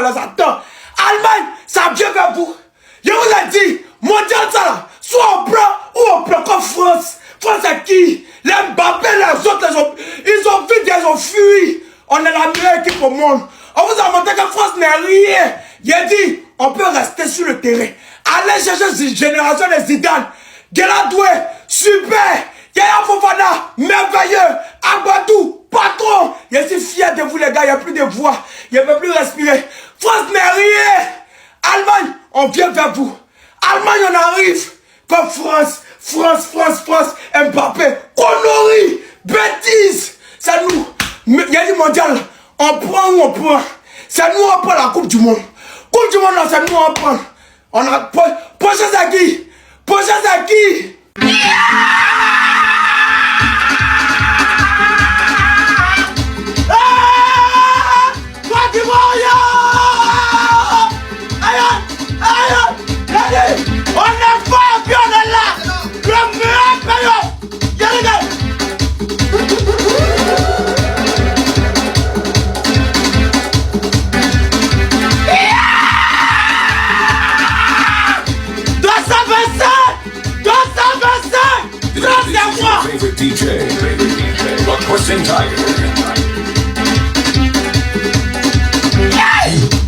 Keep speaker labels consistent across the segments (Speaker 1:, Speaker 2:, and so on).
Speaker 1: les attend. Allemagne, ça vient vers vous. Je vous ai dit, mondial ça là, soit au blanc ou au blanc comme France. France c'est qui? Les Mbappé, les autres, ils ont vite, ils ont fui. On est la meilleure équipe au monde. On vous a montré que France n'est rien. J'ai dit, on peut rester sur le terrain. Allez chercher cette génération de Zidane. Guéladoué, super. Yaya Fofana, merveilleux. Abadou, patron. Je suis fier de vous les gars, il n'y a plus de voix. Je ne peux plus respirer. France n'est rien. Allemagne, on vient vers vous. Allemagne, on arrive. Comme France, Mbappé, connerie, bêtise. C'est nous. Il y a du mondial. On prend ou on prend. C'est nous, on prend la Coupe du Monde. Coupe du Monde, c'est nous, on prend. On a... Prochain c'est qui? Prochain c'est qui?
Speaker 2: On est fort, puis on est là. Le meilleur pays.
Speaker 3: Favorite DJ, the Twisting Tiger.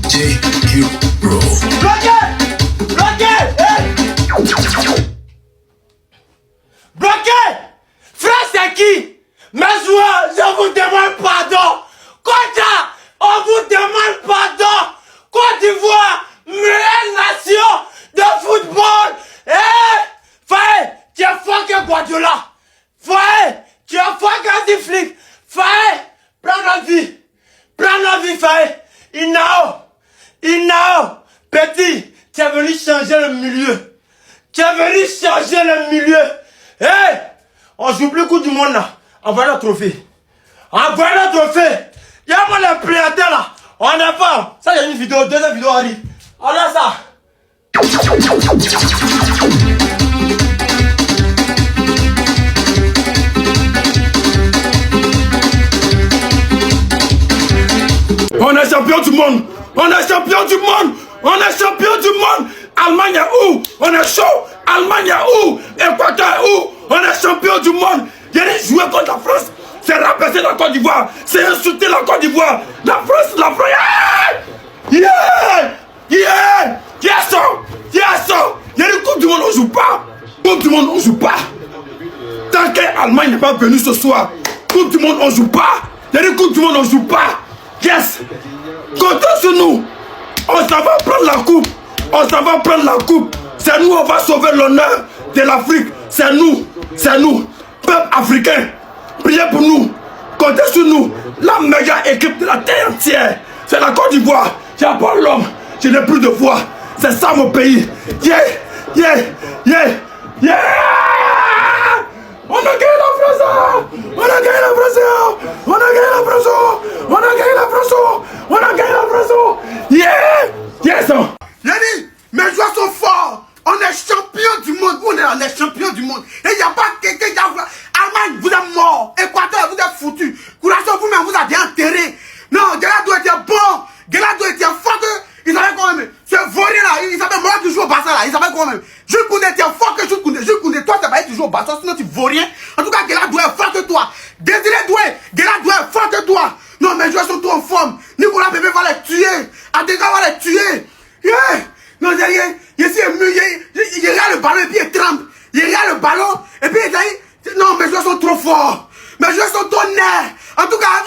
Speaker 3: J-Q-Bro.
Speaker 2: Bloqué! France c'est qui? Mes joueurs, je vous demande pardon. Kocha, on vous demande pardon. Côte d'Ivoire, meilleure nation de football. Faye, tu es fort que Guardiola. Faye, tu es fort que Ziflik. Faye, prends notre vie. Prends notre vie, Faye. Inao. Petit, tu es venu changer le milieu. Tu es venu changer le milieu. On joue plus Coupe du Monde là. Envoyez le trophée. Envoyez le trophée. Il y a moi les prédateurs là. On est pas. Ça, il y a une vidéo, deuxième vidéo arrive. On a ça.
Speaker 1: On est champion du monde. On est champion du monde. On est champion du monde. Allemagne est où? On est chaud. Allemagne est où? Équateur est où? On est champion du monde. Il y a des joueurs contre la France. C'est rabaisser la Côte d'Ivoire. C'est insulter la Côte d'Ivoire. La France. Yes! Il y a une Coupe du monde, on joue pas. Coupe du monde, on joue pas. Tant qu'Allemagne n'est pas venue ce soir, Coupe du monde, on joue pas. Il y a une Coupe du monde, on joue pas. Yes! Comptez sur nous. On s'en va prendre la coupe. C'est nous, on va sauver l'honneur de l'Afrique. C'est nous. Peuple africain. Priez pour nous. Comptez sur nous. La meilleure équipe de la terre entière. C'est la Côte d'Ivoire. Il n'y a pas l'homme. Je n'ai plus de voix. C'est ça mon pays. Yeah! On a gagné la France. Yeah! Yes!
Speaker 4: Yannick, mes joueurs sont forts. On est champion du monde. On est champion du monde. Et il n'y a pas quelqu'un qui a... Allemagne, vous êtes mort. Équateur, vous êtes foutu. Courage, vous-même, vous avez enterré. Non, Guéladoué était bon. Guéladoué était fort. Il savait quand même. Ce vaurien là, il savait moi qui joue au Barça là. Il savait quand même. Jules Koundé était fort que Jules Koundé. Toi, t'as pas été jouer au Barça, sinon tu vaurien. En tout cas, Guéladoué est fort que toi. Désiré Doué, Guéladoué est fort que toi. Non, mes joueurs sont tous en forme. Nicolas Bébé va les tuer. Adega va les tuer. Yeah. Non, j'ai rien. Il regarde le ballon et puis il tremble. Il regarde le ballon et puis il dit, non, mes joueurs sont trop forts. Mes joueurs sont trop nerfs. En tout cas,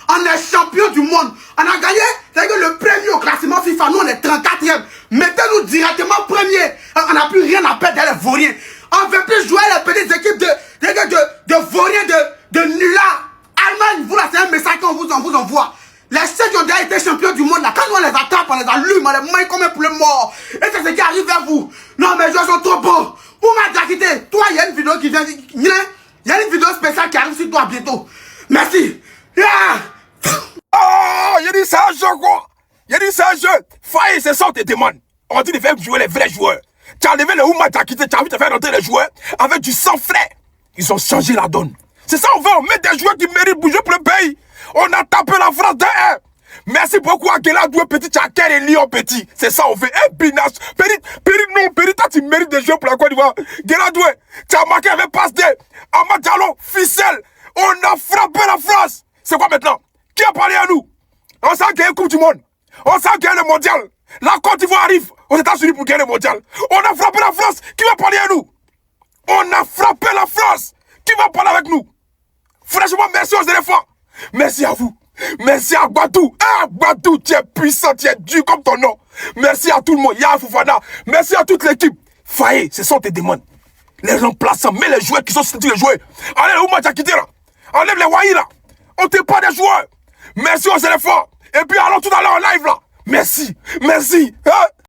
Speaker 4: on est champion du monde. On a gagné, c'est-à-dire que le premier au classement FIFA, nous on est 34e. Mettez-nous directement premier. On n'a plus rien à perdre dans les vauriens. On ne veut plus jouer les petites équipes de vauriens, de nullards. Allemagne, vous là, c'est un message qu'on vous envoie. Les ceux qui ont déjà été champions du monde, là, quand on les attrape, on les allume, on les met comme un poulet mort. Et c'est ce qui arrive vers vous. Non, mes joueurs sont trop beaux. Vous m'avez quitté. Toi, il y a une vidéo qui vient. Il y a une vidéo spéciale qui arrive sur toi bientôt. Merci. Yeah.
Speaker 1: Oh, il y a dit ça, quoi. Il y a dit ça, Faye, c'est ça, on te demande. On dit de faire jouer les vrais joueurs. Tu as enlevé le Ouma, tu as quitté, tu as envie de faire rentrer les joueurs avec du sang frais. Ils ont changé la donne. C'est ça, on met des joueurs qui méritent de bouger pour le pays. On a tapé la France de 1.
Speaker 5: Merci beaucoup à Guéladoué Petit, Tchaker et Lyon Petit. C'est ça, on fait. Binas. Périt, toi, tu mérites de jouer pour la Côte d'Ivoire. Guéladoué, tu as marqué avec passe D. Amad Diallo, ficelle. On a frappé la France. C'est quoi maintenant? Qui a parlé à nous? On s'est gagné Coupe du Monde. On s'est gagné le mondial. La Côte d'Ivoire arrive aux États-Unis pour gagner le mondial. On a frappé la France. Qui va parler à nous? On a frappé la France. Qui va parler avec nous? Franchement, merci aux éléphants. Merci à vous. Merci à Gbadou. Ah, Gbadou, tu es puissant, tu es dur comme ton nom. Merci à tout le monde. Ya Foufana. Merci à toute l'équipe. Faye, ce sont tes demandes. Les remplaçants, mais les joueurs qui sont sortis les joueurs. Allez, où m'a quitté là? Enlève les Wahi là. On t'est pas des joueurs. Merci aux éléphants. Et puis allons tout à l'heure en live là. Merci. Merci. Hein?